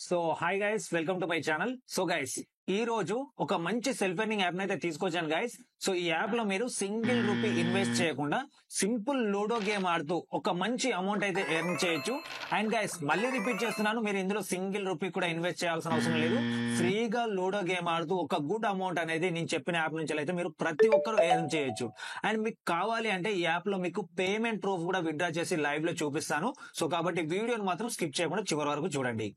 So hi guys, welcome to my channel. So guys, ఈ రోజు ఒక మంచి సెల్ఫ్ ఎర్నింగ్ యాప్ అయితే తీసుకొచ్చాను గైస్. సో ఈ యాప్ లో మీరు సింగిల్ రూపీ ఇన్వెస్ట్ చేయకుండా సింపుల్ లూడో గేమ్ ఆడుతూ ఒక మంచి అమౌంట్ అయితే ఎర్న్ చేయొచ్చు. అండ్ గైస్, మళ్ళీ రిపీట్ చేస్తున్నాను, మీరు ఇందులో సింగిల్ రూపీ కూడా ఇన్వెస్ట్ చేయాల్సిన అవసరం లేదు. ఫ్రీగా లూడో గేమ్ ఆడుతూ ఒక గుడ్ అమౌంట్ అనేది నేను చెప్పిన యాప్ నుంచి అయితే మీరు ప్రతి ఒక్కరు ఎర్న్ చేయొచ్చు. అండ్ మీకు కావాలి అంటే ఈ యాప్ లో మీకు పేమెంట్ ప్రూఫ్ కూడా విత్డ్రా చేసి లైవ్ లో చూపిస్తాను. సో కాబట్టి వీడియోని మాత్రం స్కిప్ చేయకుండా చివరి వరకు చూడండి.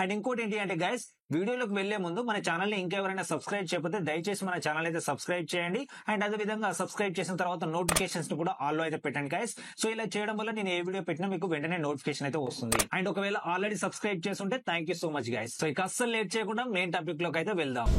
అండ్ ఇంకోటి ఏంటి అంటే గైస్, వీడియోలోకి వెళ్లే ముందు మన ఛానల్ ని ఇంకెవరైనా సబ్స్క్రైబ్ చేయకపోతే దయచేసి మన ఛానల్ అయితే సబ్స్క్రైబ్ చేయండి. అండ్ అదే విధంగా సబ్స్క్రైబ్ చేసిన తర్వాత నోటిఫికేషన్స్ ని కూడా ఆల్ అయితే పెట్టండి గైస్. సో ఇలా చేయడం వల్ల నేను ఏ వీడియో పెట్టినా మీకు వెంటనే నోటిఫికేషన్ అయితే వస్తుంది. అండ్ ఒకవేళ ఆల్రెడీ సబ్స్క్రైబ్ చేసి ఉంటే thank you so much guys. So ఇక అస్సలు లేట్ చేయకుండా మెయిన్ టాపిక్ లోకి అయితే వెళ్దాం.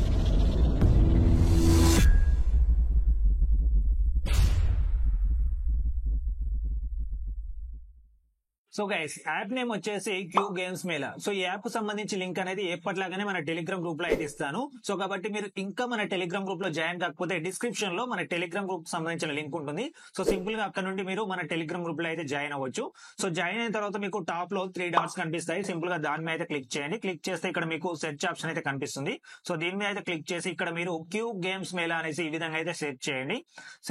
సో గైస్, యాప్ నేమ్ వచ్చేసి క్యూ గేమ్స్ మేళా. సో ఈ యాప్ కు సంబంధించి లింక్ అనేది ఎప్పటిలాగానే మన టెలిగ్రామ్ గ్రూప్ లో అయితే ఇస్తాను. సో కాబట్టి మీరు ఇంకా మన టెలిగ్రామ్ గ్రూప్ లో జాయిన్ కాకపోతే డిస్క్రిప్షన్ లో మన టెలిగ్రామ్ గ్రూప్ సంబంధించిన లింక్ ఉంటుంది. సో సింపుల్ గా అక్కడ నుండి మీరు మన టెలిగ్రామ్ గ్రూప్ లో అయితే జాయిన్ అవ్వచ్చు. సో జాయిన్ అయిన తర్వాత మీకు టాప్ లో 3 డాట్స్ కనిపిస్తాయి. సింపుల్ గా దాని మీద అయితే క్లిక్ చేయండి. క్లిక్ చేస్తే ఇక్కడ మీకు సెర్చ్ ఆప్షన్ అయితే కనిపిస్తుంది. సో దీని మీద అయితే క్లిక్ చేసి ఇక్కడ మీరు క్యూ గేమ్స్ మేళా అనేసి ఈ విధంగా అయితే సెర్చ్ చేయండి.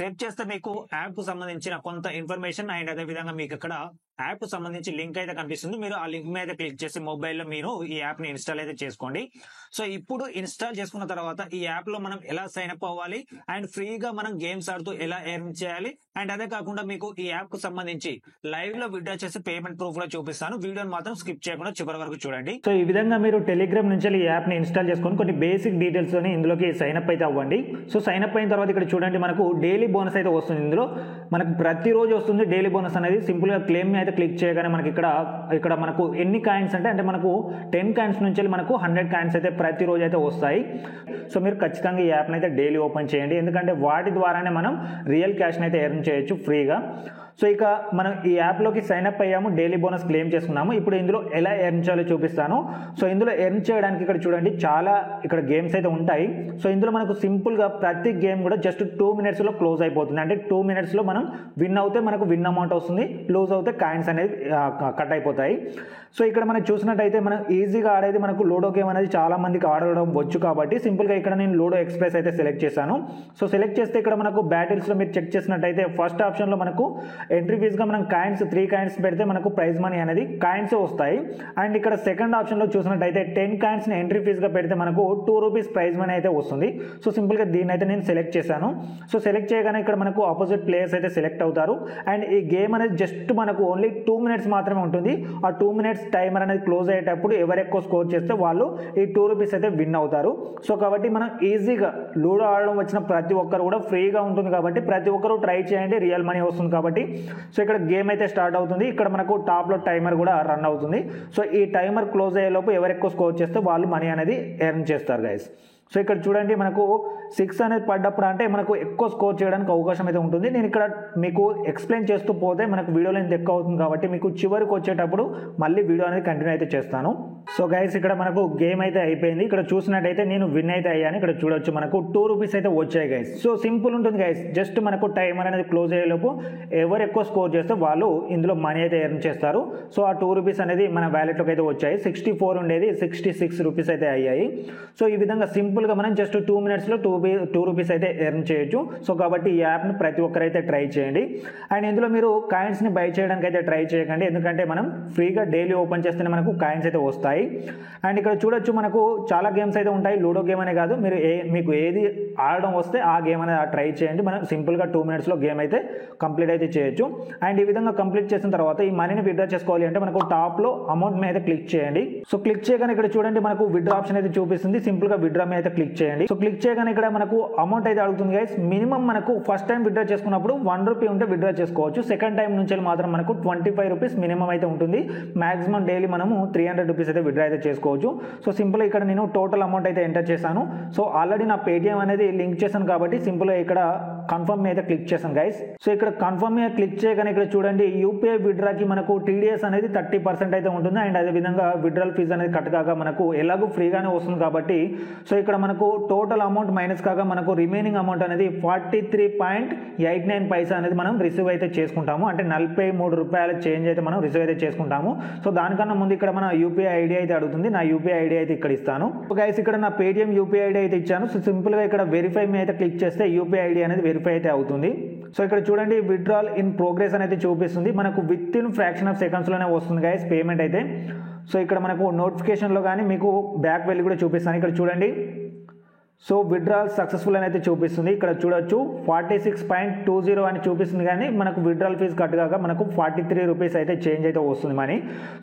సెర్చ్ చేస్తే మీకు యాప్ కు సంబంధించిన కొంత ఇన్ఫర్మేషన్ అండ్ అదే విధంగా మీకు ఇక్కడ యాప్ కు సంబంధించి లింక్ అయితే కనిపిస్తుంది. మీరు ఆ లింక్ మీద క్లిక్ చేసి మొబైల్లో మీరు ఈ యాప్ ని ఇన్స్టాల్ అయితే చేసుకోండి. సో ఇప్పుడు ఇన్స్టాల్ చేసుకున్న తర్వాత ఈ యాప్ లో మనం ఎలా సైన్ అప్ అవ్వాలి అండ్ ఫ్రీగా మనం గేమ్స్ ఆడుతూ ఎలా ఎర్న్ చేయాలి అండ్ అదే కాకుండా మీకు ఈ యాప్ కు సంబంధించి లైవ్ లో విత్డ్రా చేసి పేమెంట్ ప్రూఫ్ కూడా చూపిస్తాను. వీడియోని మాత్రం స్కిప్ చేయకుండా చివరి వరకు చూడండి. సో ఈ విధంగా మీరు టెలిగ్రామ్ నుంచి ఈ యాప్ ని ఇన్స్టాల్ చేసుకొని కొన్ని బేసిక్ డీటెయిల్స్ తోని ఇందులోకి సైన్ అప్ అయితే అవ్వండి. సో సైన్ అప్ అయిన తర్వాత ఇక్కడ చూడండి, మనకు డైలీ బోనస్ అయితే వస్తుంది. ఇందులో మనకు ప్రతిరోజు వస్తుంది డైలీ బోనస్ అనేది. సింపుల్ గా క్లెయిమ్ అయితే క్లిక్ చేయగానే మనకి ఇక్కడ మనకు ఎన్ని కాయిన్స్ అంటే మనకు 10 కాయిన్స్ నుంచి మనకు 100 కాయిన్స్ అయితే ప్రతిరోజు అయితే వస్తాయి. సో మీరు ఖచ్చితంగా ఈ యాప్ని అయితే డైలీ ఓపెన్ చేయండి, ఎందుకంటే వాటి ద్వారానే మనం రియల్ క్యాష్ని అయితే ఎర్న్ చేయొచ్చు ఫ్రీగా. సో ఇక మనం ఈ యాప్లోకి సైన్ అప్ అయ్యాము, డైలీ బోనస్ క్లెయిమ్ చేసుకున్నాము. ఇప్పుడు ఇందులో ఎలా ఎర్న్ చేయాలో చూపిస్తాను. సో ఇందులో ఎర్న్ చేయడానికి ఇక్కడ చూడండి చాలా ఇక్కడ గేమ్స్ అయితే ఉంటాయి. సో ఇందులో మనకు సింపుల్గా ప్రతి గేమ్ కూడా జస్ట్ 2 మినిట్స్లో క్లోజ్ అయిపోతుంది. అంటే 2 మినిట్స్లో మనం విన్ అవుతే మనకు విన్ అమౌంట్ వస్తుంది, లూజ్ అవుతే కాయిన్స్ అనేది కట్ అయిపోతాయి. సో ఇక్కడ మనం చూసినట్టయితే మనం ఈజీగా ఆడేది మనకు లూడో గేమ్ అనేది చాలా మందికి ఆడడం వచ్చు కాబట్టి సింపుల్గా ఇక్కడ నేను లూడో ఎక్స్ప్రెస్ అయితే సెలెక్ట్ చేశాను. సో సెలెక్ట్ చేస్తే ఇక్కడ మనకు బ్యాటిల్స్లో మీరు చెక్ చేసినట్టయితే ఫస్ట్ ఆప్షన్లో మనకు ఎంట్రీ ఫీజ్గా మనం కాయిన్స్ 3 కాయిన్స్ పెడితే మనకు ప్రైజ్ మనీ అనేది కాయిన్స్ వస్తాయి. అండ్ ఇక్కడ సెకండ్ ఆప్షన్లో చూసినట్టయితే 10 కాయిన్స్ని ఎంట్రీ ఫీజ్గా పెడితే మనకు 2 రూపీస్ ప్రైజ్ మనీ అయితే వస్తుంది. సో సింపుల్గా దీన్ని అయితే నేను సెలెక్ట్ చేశాను. సో సెలెక్ట్ చేయగానే ఇక్కడ మనకు ఆపోజిట్ ప్లేయర్స్ అయితే సెలెక్ట్ అవుతారు. అండ్ ఈ గేమ్ అనేది జస్ట్ మనకు ఓన్లీ 2 మినిట్స్ మాత్రమే ఉంటుంది. ఆ 2 మినిట్స్ టైమర్ అనేది క్లోజ్ అయ్యేటప్పుడు ఎవరు ఎక్కువ స్కోర్ చేస్తే వాళ్ళు ఈ 2 రూపీస్ అయితే విన్ అవుతారు. సో కాబట్టి మనం ఈజీగా లూడో ఆడడం వచ్చిన ప్రతి ఒక్కరు కూడా ఫ్రీగా ఉంటుంది కాబట్టి ప్రతి ఒక్కరు ట్రై చేయండి, రియల్ మనీ వస్తుంది కాబట్టి. సో ఇక్కడ గేమ్ అయితే స్టార్ట్ అవుతుంది. ఇక్కడ మనకు టాప్ లో టైమర్ కూడా రన్ అవుతుంది. సో ఈ టైమర్ క్లోజ్ అయ్యేలోపు ఎవరు ఎక్కువ స్కోర్ చేస్తే వాళ్ళు మనీ అనేది ఎర్న్ చేస్తారు గైస్. సో ఇక్కడ చూడండి మనకు 6 అనేది పడ్డప్పుడు అంటే మనకు ఎక్కువ స్కోర్ చేయడానికి అవకాశం అయితే ఉంటుంది. నేను ఇక్కడ మీకు ఎక్స్ప్లెయిన్ చేస్తూ పోతే మనకు వీడియోలో ఎంత ఎక్కువ అవుతుంది కాబట్టి మీకు చివరికి వచ్చేటప్పుడు మళ్ళీ వీడియో అనేది కంటిన్యూ అయితే చేస్తాను. సో గైస్, ఇక్కడ మనకు గేమ్ అయితే అయిపోయింది. ఇక్కడ చూసినట్టయితే నేను విన్ అయితే అయ్యాను. ఇక్కడ చూడొచ్చు మనకు 2 రూపీస్ అయితే వచ్చాయి గైస్. సో సింపుల్ ఉంటుంది గైస్, జస్ట్ మనకు టైమర్ అనేది క్లోజ్ అయ్యేలోపు ఎవరు ఎక్కువ స్కోర్ చేస్తే వాళ్ళు ఇందులో మనీ అయితే ఎర్న్ చేస్తారు. సో ఆ 2 రూపీస్ అనేది మన వ్యాలెట్లోకి అయితే వచ్చాయి. 64 ఉండేది 66 రూపీస్ అయితే అయ్యాయి. సో ఈ విధంగా సింపుల్గా మనం జస్ట్ 2 మినిట్స్లో 2 రూపీస్ అయితే ఎర్న్ చేయొచ్చు. సో కాబట్టి ఈ యాప్ని ప్రతి ఒక్కరైతే ట్రై చేయండి. అండ్ ఇందులో మీరు కాయిన్స్ని బై చేయడానికి అయితే ట్రై చేయకండి, ఎందుకంటే మనం ఫ్రీగా డైలీ ఓపెన్ చేస్తేనే మనకు కాయిన్స్ అయితే వస్తాయి. అండ్ ఇక్కడ చూడొచ్చు మనకు చాలా గేమ్స్ అయితే ఉంటాయి, లూడో గేమ్ అనే కాదు, మీరు మీకు ఏది ఆడడం వస్తే ఆ గేమ్ అనేది ట్రై చేయండి. మనం సింపుల్గా 2 మినిట్స్లో గేమ్ అయితే కంప్లీట్ అయితే చేయొచ్చు. అండ్ ఈ విధంగా కంప్లీట్ చేసిన తర్వాత ఈ మనీని విత్డ్రా చేసుకోవాలి అంటే మనకు టాప్లో అమౌంట్ మీద క్లిక్ చేయండి. సో క్లిక్ చేయగానే ఇక్కడ చూడండి మనకు విత్డ్రా ఆప్షన్ అయితే చూపిస్తుంది. సింపుల్గా విత్డ్రా మీద అయితే క్లిక్ చేయండి. సో క్లిక్ చేయగానే ఇక్కడ మనకు అమౌంట్ అయితే అడుగుతుంది గైస్. మినిమం మనకు ఫస్ట్ టైం విత్డ్రా చేసుకున్నప్పుడు 1 రూపీ ఉంటే విత్డ్రా చేసుకోవచ్చు. సెకండ్ టైం నుంచి మాత్రం మనకు 25 రూపీస్ మినిమం అయితే ఉంటుంది. మాక్సిమం డైలీ మనము 300 రూపీస్ అయితే విత్డ్రా అయితే చేసుకోవచ్చు. సో సింపుల్ ఇక్కడ నేను టోటల్ అమౌంట్ అయితే ఎంటర్ చేశాను. సో ఆల్రెడీ నా పేటిఎం అనేది లింక్ చేశాను కాబట్టి సింపుల్గా ఇక్కడ కన్ఫర్మ్ మీద క్లిక్ చేసాం గైస్. సో ఇక్కడ కన్ఫర్మ్ మీద క్లిక్ చేయగానే ఇక్కడ చూడండి యూపీఐ విత్డ్రాకి మనకు TDS అనేది 30% అయితే ఉంటుంది. అండ్ అదేవిధంగా విత్డ్రాల్ ఫీజు అనేది కట్ కాగా మనకు ఎలాగో ఫ్రీగానే వస్తుంది కాబట్టి సో ఇక్కడ మనకు టోటల్ అమౌంట్ మైనస్ కాగా మనకు రిమైనింగ్ అమౌంట్ అనేది 43.89 పైసా అనేది మనం రిసీవ్ అయితే చేసుకుంటాము. అంటే 43 రూపాయల చేంజ్ అయితే మనం రిసీవ్ అయితే చేసుకుంటాము. సో దానికన్నా ముందు ఇక్కడ మన యూపీఐ ఐడి అయితే అడుగుతుంది. నా యూపీఐ ఐడి అయితే ఇక్కడ ఇస్తాను. గైస్ ఇక్కడ నా పేటిఎం యూపీఐ ఐడి అయితే ఇచ్చాను. సో సింపుల్గా ఇక్కడ వెరిఫై మీద అయితే క్లిక్ చేస్తే యూపీఐ ఐడి అనేది వెరిఫై అయితే అవుతుంది. సో ఇక్కడ చూడండి విత్డ్రాల్ ఇన్ ప్రోగ్రెస్ అనేది చూపిస్తుంది. మనకు విత్ ఇన్ ఫ్రాక్షన్ ఆఫ్ సెకండ్స్లోనే వస్తుంది గైస్ పేమెంట్ అయితే. సో ఇక్కడ మనకు నోటిఫికేషన్లో కానీ మీకు బ్యాక్ వెళ్ళి కూడా చూపిస్తాను. ఇక్కడ చూడండి సో విత్డ్రాల్ సక్సెస్ఫుల్ అని అయితే చూపిస్తుంది. ఇక్కడ చూడొచ్చు 46.20 అని చూపిస్తుంది కానీ మనకు విత్డ్రాల్ ఫీజు కట్ కాక మనకు 43 రూపీస్ అయితే చేంజ్ అయితే వస్తుంది మనీ.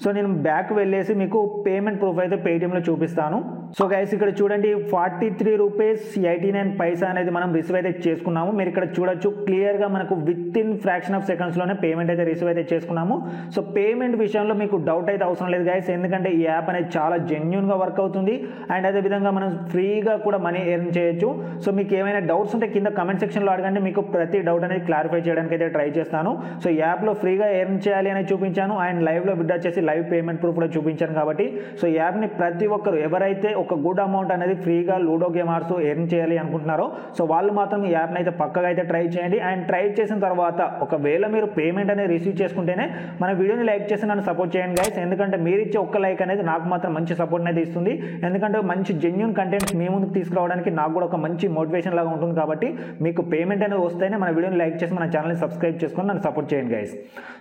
సో నేను బ్యాక్ వెళ్ళేసి మీకు పేమెంట్ ప్రూఫ్ అయితే పేటిఎంలో చూపిస్తాను. సో గైస్ ఇక్కడ చూడండి 43 రూపీస్ 89 పైసా అనేది మనం రిసీవ్ అయితే చేసుకున్నాము. మీరు ఇక్కడ చూడొచ్చు క్లియర్గా మనకు విత్ ఇన్ ఫ్రాక్షన్ ఆఫ్ సెకండ్స్లోనే పేమెంట్ అయితే రిసీవ్ అయితే చేసుకున్నాము. సో పేమెంట్ విషయంలో మీకు డౌట్ అయితే అవసరం లేదు గైస్, ఎందుకంటే ఈ యాప్ అనేది చాలా జెన్యూన్గా వర్క్ అవుతుంది. అండ్ అదేవిధంగా మనం ఫ్రీగా కూడా మనీ ఎర్న్ చేయొచ్చు. సో మీకు ఏమైనా డౌట్స్ ఉంటే కింద కమెంట్ సెక్షన్లో అడగండి, మీకు ప్రతి డౌట్ అనేది క్లారిఫై చేయడానికి అయితే ట్రై చేస్తాను. సో ఈ యాప్లో ఫ్రీగా ఎర్న్ చేయాలి అని చూపించాను అండ్ లైవ్లో విత్డ్రా చేసి లైవ్ పేమెంట్ ప్రూఫ్ కూడా చూపించాను కాబట్టి సో ఈ యాప్ని ప్రతి ఒక్కరు ఎవరైతే ఒక గుడ్ అమౌంట్ అనేది ఫ్రీగా లూడో గేమ్ ఆడుతూ ఎర్న్ చేయాలి అనుకుంటున్నారో సో వాళ్ళు మాత్రం ఈ యాప్ని అయితే పక్కగా అయితే ట్రై చేయండి. అండ్ ట్రై చేసిన తర్వాత ఒకవేళ మీరు పేమెంట్ అనేది రిసీవ్ చేసుకుంటేనే మన వీడియోని లైక్ చేసి నన్ను సపోర్ట్ చేయండి గైస్, ఎందుకంటే మీరు ఇచ్చే ఒక్క లైక్ అనేది నాకు మాత్రం మంచి సపోర్ట్ అనేది ఇస్తుంది. ఎందుకంటే మంచి జెన్యూన్ కంటెంట్స్ మీ ముందుకు తీసుకురావడానికి నాకు కూడా ఒక మంచి మోటివేషన్ లాగా ఉంటుంది. కాబట్టి మీకు పేమెంట్ అనేది వస్తేనే మన వీడియోని లైక్ చేసి మన ఛానల్ని సబ్స్క్రైబ్ చేసుకొని నన్ను సపోర్ట్ చేయండి గైస్.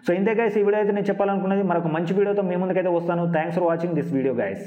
సో ఇంతే గైస్ ఈ వీడియో అయితే నేను చెప్పాలనుకున్నది. మరొక మంచి వీడియోతో మీ ముందుకైతే వస్తాను. Thanks for watching this video guys.